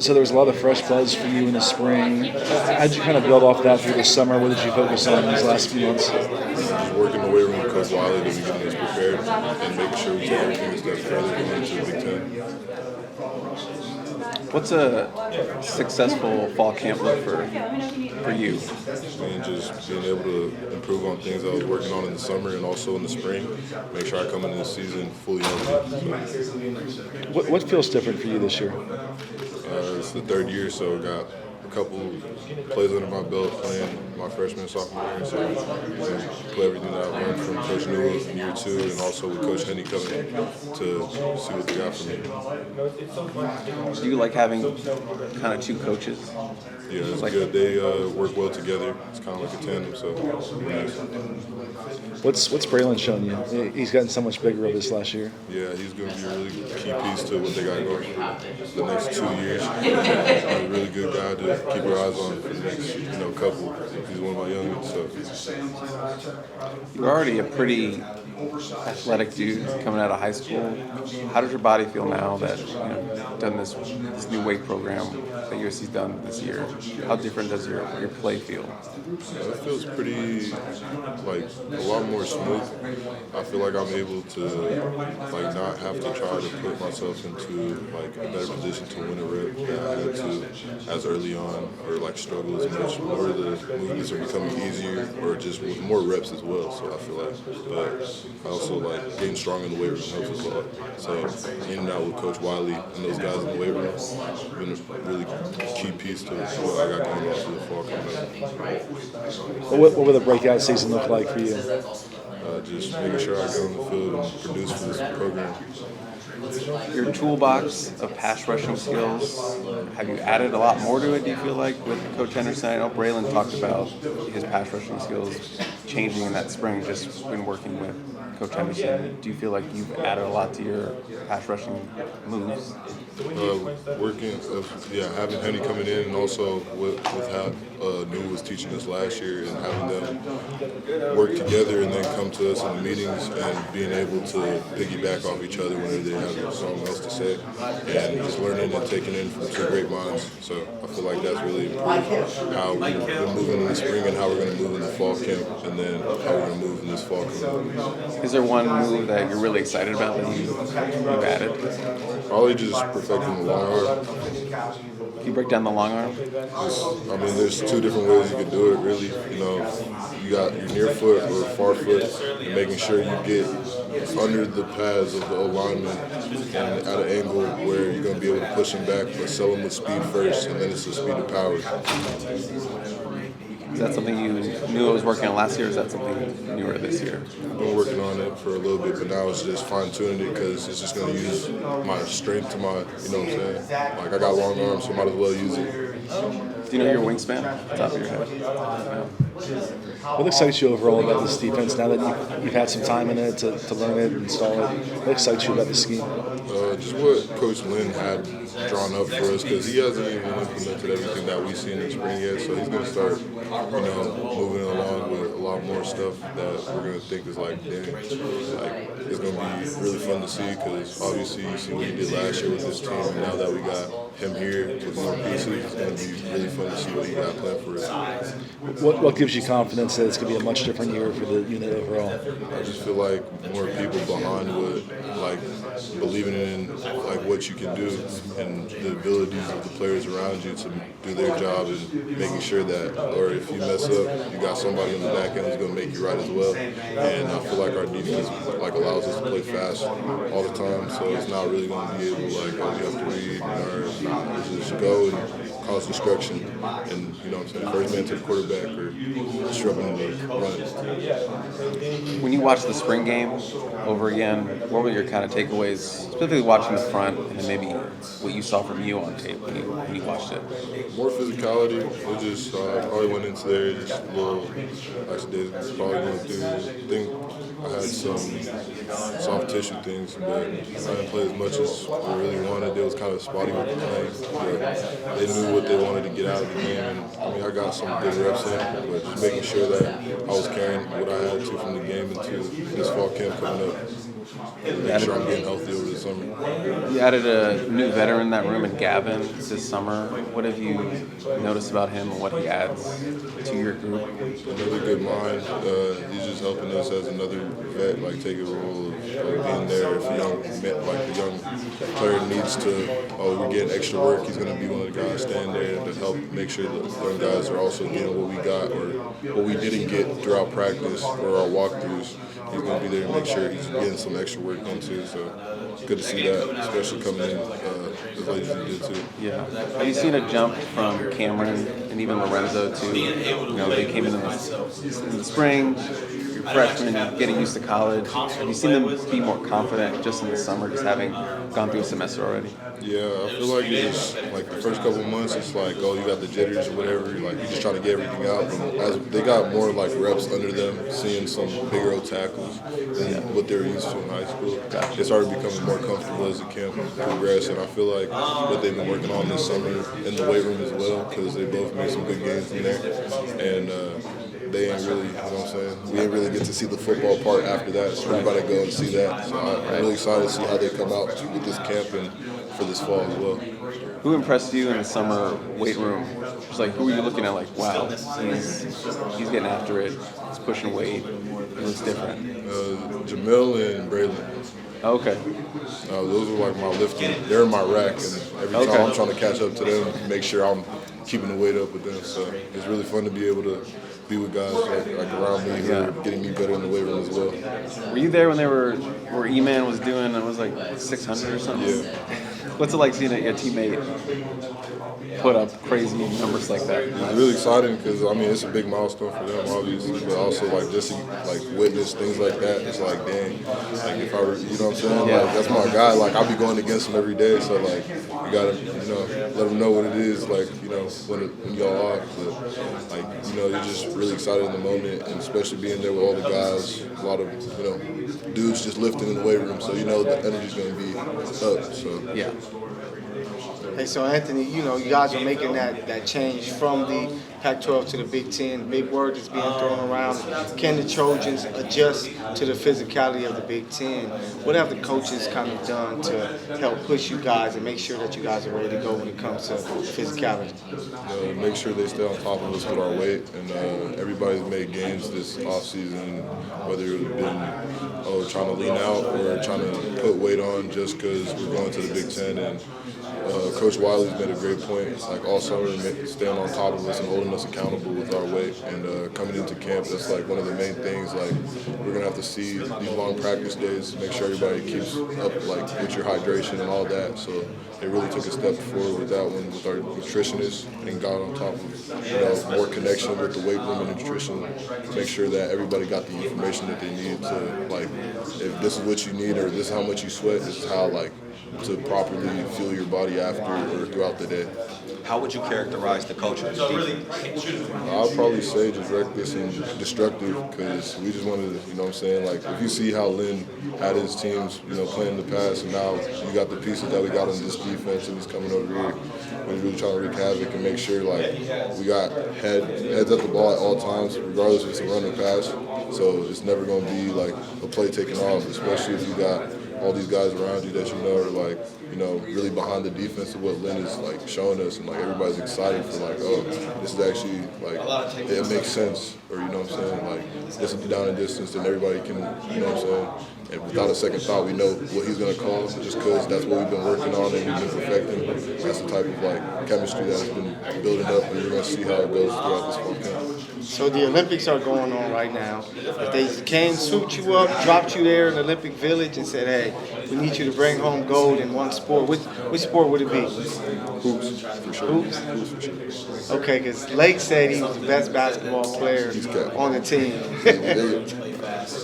So there was a lot of fresh buzz for you in the spring. How did you kind of build off that through the summer? What did you focus on these last few months? Just working the weight room with Coach Wiley to be getting us prepared and making sure we take everything a step further going into the Big Ten. What's a successful fall camp look for you? And just being able to improve on things I was working on in the summer and also in the spring. Make sure I come into the season fully healthy. What feels different for you this year? It's the third year, so I got a couple plays under my belt playing my freshman and sophomore year. So play everything that I've learned from Coach Newell in year 2 and also with Coach Henny coming to see what they got for me. Do you like having kind of two coaches? Yeah, it's good. They work well together. It's kind of like a tandem, so nice. What's Braylon showing you? He's gotten so much bigger over this last year. Yeah, he's going to be a really key piece to what they got going for the next 2 years. He's a really good guy to keep your eyes on for the next couple. He's one of my youngest. So. You're already a pretty athletic dude coming out of high school. How does your body feel now that done this new weight program that USC's done this year? How different does your play feel? It feels pretty like a lot more smooth. I feel like I'm able to not have to try to put myself into a better position to win a rep that I had to as early on, or struggle as much. More of the movements are becoming easier, or just with more reps as well. So I feel but I also getting strong in the weight room helps as well. So in and out with Coach Wiley and those guys in the weight room has been a really key piece to what I got going on for the fall coming up. What will the breakout season look like for you? Just making sure I go on the field and produce for this program. Your toolbox of pass rushing skills, have you added a lot more to it, do you feel like, with Coach Henderson? I know Braylon talked about his pass rushing skills changing in that spring, just when working with Coach Henderson. Do you feel like you've added a lot to your pass rushing moves? Having Henny coming in, and also with how Newell was teaching us last year, and having them work together and then come to us in the meetings and being able to piggyback off each other whenever they have something else to say, and just learning and taking in from two great minds. So I feel like that's really improved how we're moving in the spring and how we're going to move in the fall camp, and then how we're going to move in this fall camp. Is there one move that you're really excited about that you've added? Probably just perfecting the long arm. Can you break down the long arm? There's two different ways you can do it, really. You got your near foot or far foot, and making sure you get under the pads of the lineman and at an angle where you're going to be able to push him back, but sell him with speed first, and then it's the speed of power. Is that something you knew I was working on last year, or is that something newer this year? I've been working on it for a little bit, but now it's just fine-tuning it because it's just going to use my strength to my, I got long arms, so I might as well use it. Do you know your wingspan off the top of your head? No. What excites you overall about this defense now that you've had some time in it to learn it and install it? What excites you about the scheme? Just what Coach Lynn had drawn up for us, because he hasn't even implemented everything that we've seen in the spring yet. So he's going to start, moving along with a lot more stuff that we're going to think is it's going to be really fun to see, because obviously you see what he did last year with this team, and now that we got him here with more pieces, it's going to be really fun to see what he got planned for us. What gives you confidence that it's going to be a much different year for the unit overall? I just feel like more people behind believing in what you can do and the abilities of the players around you to do their job, and making sure that, or if you mess up, you got somebody on the back end who's going to make you right as well. And I feel like our defense allows us to play fast all the time, so it's not really going to be able we have to read or just go and cause destruction, and first man to the quarterback or disrupting the run. When you watch the spring game over again, what were your kind of takeaways, specifically watching the front, and then maybe what you saw from you on tape when you watched it? More physicality. It just probably went into there, just a little accident. Probably went through. I think I had some soft tissue things, but I didn't play as much as I really wanted. It was kind of spotty with the playing, but they knew what they wanted to get out of the game. And I got some good reps in, but just making sure that I was carrying what I had to from the game into this fall camp coming up. Make sure I'm getting healthy over the summer. You added a new veteran in that room in Gavin this summer. What have you noticed about him and what he adds to your group? Another good mind. He's just helping us as another vet, like take a role of being there. If the young player needs to, we're getting extra work, he's going to be one of the guys standing there to help make sure that the young guys are also getting what we got or what we didn't get throughout practice or our walkthroughs. He's going to be there to make sure he's getting some extra work done too. So good to see that, especially coming in as late as he did too. Yeah. Have you seen a jump from Cameron and even Lorenzo to, they came in the spring, you're freshmen, getting used to college. Have you seen them be more confident just in the summer, just having gone through a semester already? Yeah, I feel like it's like the first couple of months, it's like, you got the jitters or whatever. Like, you're just trying to get everything out. But as they got more like reps under them, seeing some bigger old tackles than what they were used to in high school, they started becoming more comfortable as the camp progressed. And I feel like what they've been working on this summer in the weight room as well, because they both made some good gains in there. And they ain't really, you know what I'm saying? We ain't really get to see the football part after that, so everybody go and see that. So I'm really excited to see how they come out with this camp and for this fall as well. Who impressed you in the summer weight room? Just like, who were you looking at like, wow, he's getting after it, he's pushing weight, it looks different? Jamil and Braylon. Okay. Those are like my lifting. They're in my rack, and every time I'm trying to catch up to them, make sure I'm keeping the weight up with them. So it's really fun to be able to be with guys like around me who are getting me better in the weight room as well. Were you there when where E-Man was doing, it was like 600 or something? Yeah. What's it like seeing your teammate put up crazy numbers like that? It's really exciting because, I mean, it's a big milestone for them, obviously, but also, like, just to, like, witness things like that, it's like, dang, like, if I were, you know what I'm saying? Yeah. Like, that's my guy. Like, I'll be going against him every day, so, like, you got to, let him know what it is, like, when y'all are. But, like, you're just really excited in the moment, and especially being there with all the guys, a lot of, dudes just lifting in the weight room, so the energy's going to be up, so. Yeah. Hey, so Anthony, you guys are making that change from the Pac-12 to the Big Ten. Big word is being thrown around. Can the Trojans adjust to the physicality of the Big Ten? What have the coaches kind of done to help push you guys and make sure that you guys are ready to go when it comes to physicality? Make sure they stay on top of us with our weight, and everybody's made gains this offseason, whether it's been trying to lean out or trying to put weight on just because we're going to the Big Ten. And Coach Wiley's made a great point, like all summer, staying on top of us and holding us accountable with our weight. And coming into camp, that's like one of the main things. Like, we're gonna have to see these long practice days, make sure everybody keeps up, like, with your hydration and all that. So they really took a step forward with that one with our nutritionists and got on top of more connection with the weight room and nutrition. Make sure that everybody got the information that they need to, like, if this is what you need or this is how much you sweat, this is how, like, to properly fuel your body after or throughout the day. How would you characterize the coach's defense? I'll probably say just reckless and destructive because we just wanted to, you know what I'm saying? Like, if you see how Lynn had his teams, playing in the past, and now you got the pieces that we got on this defense and he's coming over here, we're really trying to wreak havoc and make sure, like, we got heads at the ball at all times, regardless if it's a run or pass. So it's never going to be, like, a play taken off, especially if you got all these guys around you that are like, really behind the defense of what Lynn is like showing us, and like everybody's excited for like, oh, this is actually like it makes sense, or you know what I'm saying, like this is down and distance, and everybody can, you know what I'm saying, and without a second thought, we know what he's gonna call just because that's what we've been working on and we've been perfecting. That's the type of like chemistry that has been building up, and we're gonna see how it goes throughout this fall camp. So the Olympics are going on right now. If they came, swooped you up, dropped you there in the Olympic Village and said, hey, we need you to bring home gold in one sport, which sport would it be? Hoops, for sure. Hoops? Hoops, for sure. Okay, because Lake said he was the best basketball player on the team.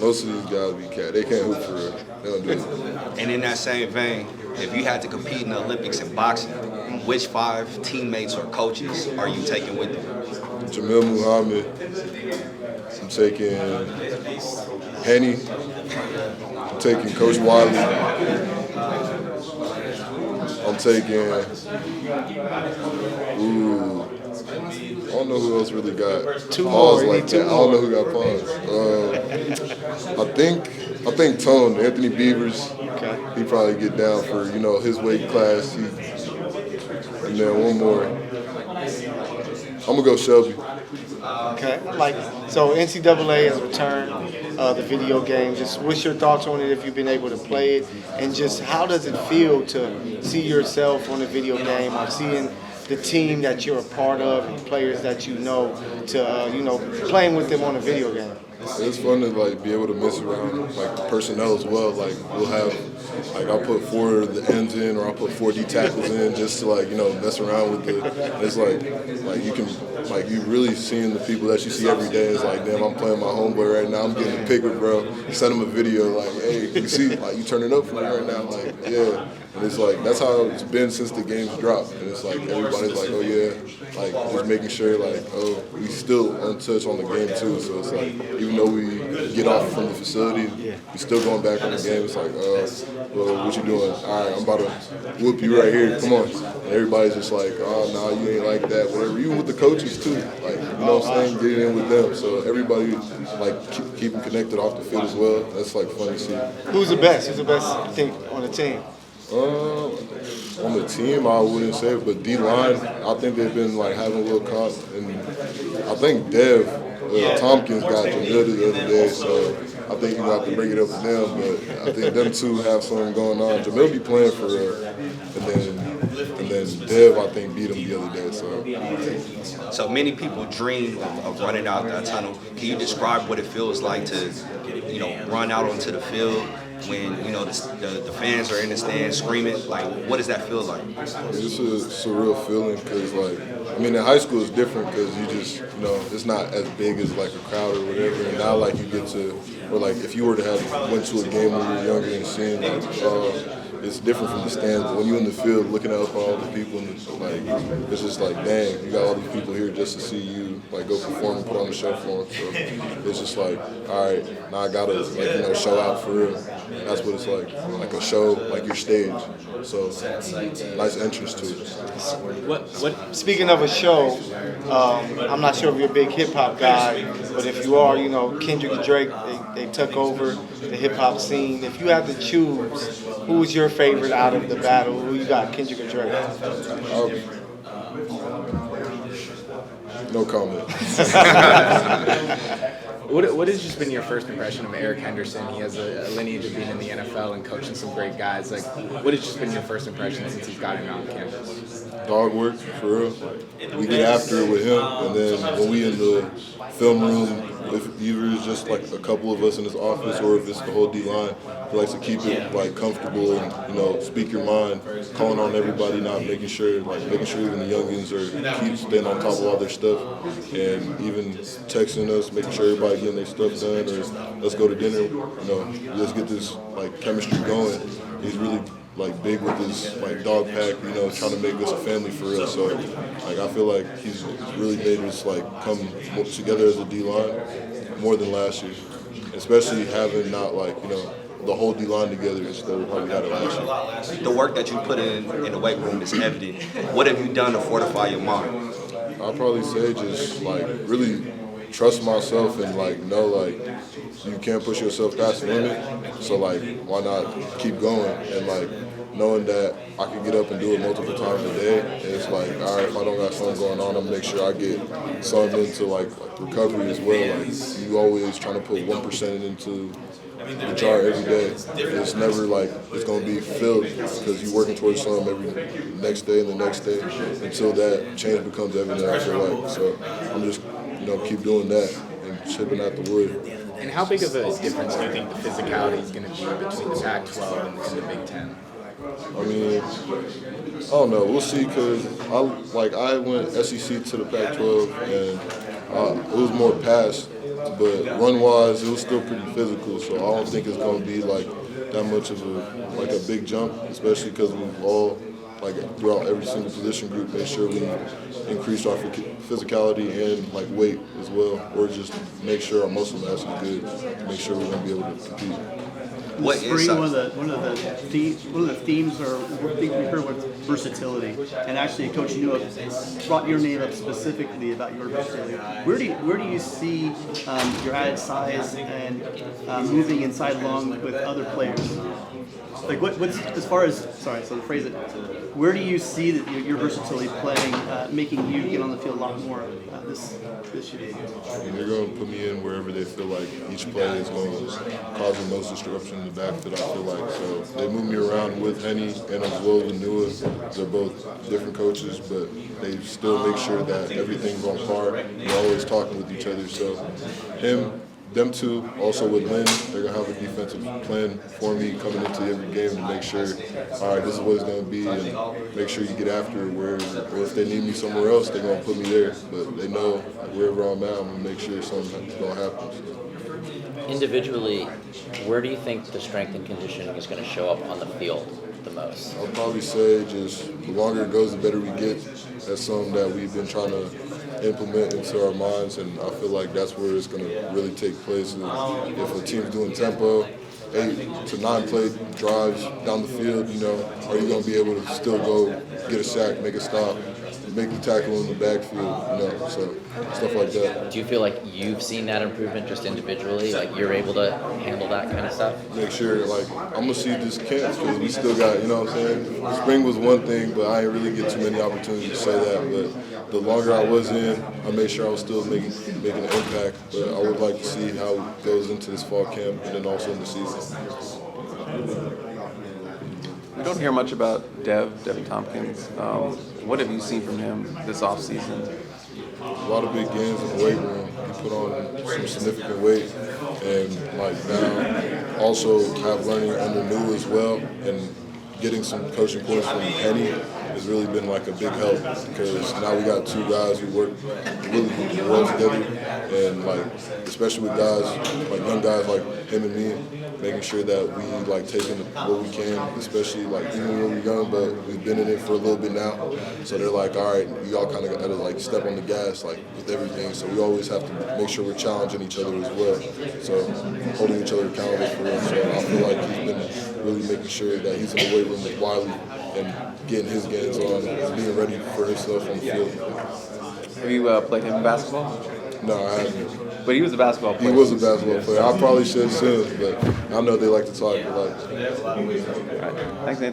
Most of these guys be cat. They can't hoop for real. They don't do it. And in that same vein, if you had to compete in the Olympics in boxing, which 5 teammates or coaches are you taking with you? Jamil Muhammad. I'm taking Henny. I'm taking Coach Wiley. I'm taking I don't know who else really got Two pause more, like that. I don't know who got pause. I think Tone, Anthony Beavers. Okay. He probably get down for his weight class. And then one more. I'm gonna go Shelby. Okay, like so NCAA has returned the video game. Just what's your thoughts on it if you've been able to play it, and just how does it feel to see yourself on a video game or seeing the team that you're a part of and players that you know to playing with them on a video game? It's fun to be able to mess around personnel as well. We'll have I'll put 4 of the ends in, or I'll put 4 D tackles in just to mess around with it. It's you can you really seeing the people that you see every day. It's damn, I'm playing my homeboy right now. I'm getting a picture, bro. Send him a video hey, you see you turning up for me right now. Yeah. And it's that's how it's been since the games dropped. And it's everybody's oh yeah, just making sure oh, we still untouched on the game too. So it's even though we get off from the facility, we still going back on the game. It's well, what you doing? All right, I'm about to whoop you right here. Come on. And everybody's just oh nah, you ain't like that. Whatever. Even with the coaches too. You know what I'm saying? Getting in with them. So everybody keeping connected off the field as well. That's fun to see. Who's the best? Who's the best you think on the team? On the team, I wouldn't say it, but D-line, I think they've been having a little comp, and I think Dev Tompkins got Jamil the other day, so I think you're gonna have to bring it up with them. But I think them two have something going on. Jamil be playing for real, and then Dev I think beat him the other day. So many people dream of running out that tunnel. Can you describe what it feels like to, run out onto the field when the fans are in the stands screaming? What does that feel like? It's a surreal feeling because in high school it's different because you just it's not as big as a crowd or whatever, and now you get to, or if you were to have went to a game when you were younger and seen it's different from the stands. But when you're in the field looking out for all the people, and it's just dang, you got all these people here just to see you go perform and put on the show for them. So it's just all right, now I gotta show out for real. That's what it's like a show, your stage. So nice entrance to it. What? Speaking of a show, I'm not sure if you're a big hip hop guy, but if you are, Kendrick and Drake, they took over the hip hop scene. If you had to choose, who's your favorite out of the battle? Who you got, Kendrick or Drake? No comment. What has just been your first impression of Eric Henderson? He has a lineage of being in the NFL and coaching some great guys. What has just been your first impression since he's gotten on campus? Dog work, for real. We get after it with him, and then when we in the film room, if either it's just a couple of us in his office or if it's the whole D-line, he likes to keep it comfortable and speak your mind, calling on everybody, not making sure even the youngins keep staying on top of all their stuff, and even texting us, making sure everybody getting their stuff done, or let's go to dinner, let's get this chemistry going. He's really big with his dog pack, trying to make us a family for real. So I feel he's really made us come together as a D-line more than last year, especially having not the whole D-line together instead of how we had it last year. The work that you put in the weight room is evident. What have you done to fortify your mind? I'll probably say just really trust myself and know you can't push yourself past the limit. So why not keep going, and knowing that I can get up and do it multiple times a day. And it's all right, if I don't got something going on, I'm gonna make sure I get something into recovery as well. You always trying to put 1% into the jar every day. It's never it's gonna be filled because you're working towards something every next day and the next day until that change becomes evident. I feel so I'm just keep doing that and chipping at the wood. And how big of a difference do you think the physicality is going to be between the Pac-12 and the Big Ten? I don't know. We'll see, because I went SEC to the Pac-12 and it was more pass, but run-wise it was still pretty physical. So I don't think it's going to be that much of a big jump, especially because we've all throughout every single position group made sure we increased our physicality and weight as well, or just make sure our muscle mass is good, make sure we're going to be able to compete. What spring, insights? one of the themes or things we heard was versatility, and actually Coach Newell brought your name up specifically about your versatility. Where do you see your added size and moving inside along with other players? Like what's as far as so to phrase it, where do you see that your versatility playing, making you get on the field a lot more this year? And they're going to put me in wherever they feel like each play is going to cause the most disruption in the backfield, I feel like. So they move me around with Henny and as well with Nua. They're both different coaches, but they still make sure that everything's on par. They're always talking with each other. So them two, also with Lynn, they're going to have a defensive plan for me coming into every game to make sure, all right, this is what it's going to be, and make sure you get after it. Or if they need me somewhere else, they're going to put me there. But they know wherever I'm at, I'm going to make sure something's going to happen. Individually, where do you think the strength and conditioning is going to show up on the field the most? I'll probably say just the longer it goes, the better we get. That's something that we've been trying to implement into our minds, and I feel like that's where it's going to really take place. If a team's doing tempo, 8 to 9 play drives down the field, are you going to be able to still go get a sack, make a stop, make the tackle in the backfield, so stuff like that. Do you feel like you've seen that improvement just individually? Like you're able to handle that kind of stuff? Make sure, I'm going to see this camp because we still got, what I'm saying? Spring was one thing, but I didn't really get too many opportunities to say that. But the longer I was in, I made sure I was still making an impact. But I would like to see how it goes into this fall camp and then also in the season. We don't hear much about Devin Tompkins. What have you seen from him this offseason? A lot of big gains in the weight room. He put on some significant weight, and now also have learning under New as well, and getting some coaching points from Henny has really been a big help because now we got two guys who work really well together, and especially with guys young guys like him and me, making sure that we taking what we can, especially even when we're young, but we've been in it for a little bit now. So they're all right, we all kind of got to step on the gas with everything. So we always have to make sure we're challenging each other as well. So holding each other accountable for it. So I feel like he's been really making sure that he's in the weight room with Wiley and getting his gains on and being ready for himself on the field. Have you played him in basketball? No, I haven't. But he was a basketball player. He was a basketball player. I probably should soon, but I know they like to talk a lot. All right. Thanks, Nathan.